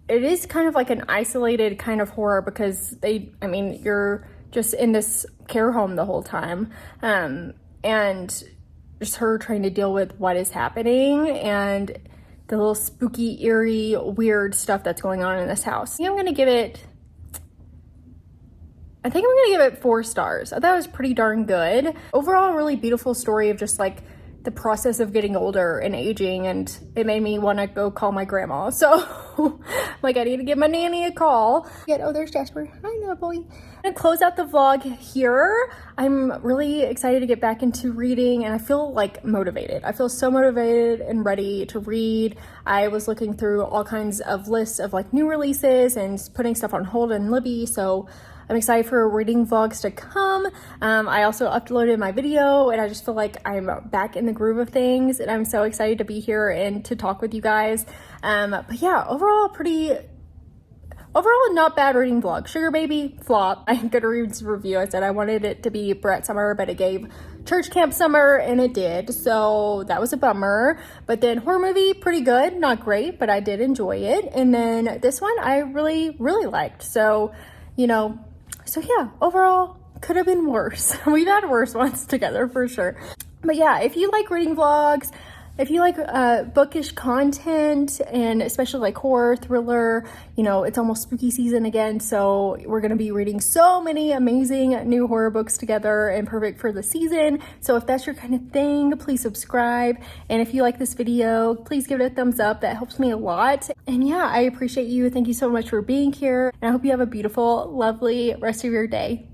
it is kind of like an isolated kind of horror, because you're just in this care home the whole time, and just her trying to deal with what is happening and the little spooky, eerie, weird stuff that's going on in this house. I think I'm gonna give it 4 stars. I thought it was pretty darn good. Overall, a really beautiful story of just like the process of getting older and aging, and it made me want to go call my grandma. So like, I need to give my nanny a call. Oh, there's Jasper. Hi, little boy. I'm gonna close out the vlog here. I'm really excited to get back into reading, and I feel like motivated. I feel so motivated and ready to read. I was looking through all kinds of lists of like new releases and putting stuff on hold in Libby, so I'm excited for reading vlogs to come. I also uploaded my video and I just feel like I'm back in the groove of things, and I'm so excited to be here and to talk with you guys. But yeah, overall not bad reading vlog. Sugar Baby, flop. I Goodreads review, I said I wanted it to be Brett Summer, but it gave Church Camp Summer, and it did, so that was a bummer. But then horror movie, pretty good, not great, but I did enjoy it. And then this one I really liked. So, you know, so yeah, overall could have been worse. We've had worse ones together for sure. But yeah, if you like reading vlogs, if you like bookish content, and especially like horror, thriller, you know, it's almost spooky season again, so we're gonna be reading so many amazing new horror books together and perfect for the season. So if that's your kind of thing, please subscribe. And if you like this video, please give it a thumbs up. That helps me a lot. And yeah, I appreciate you. Thank you so much for being here. And I hope you have a beautiful, lovely rest of your day.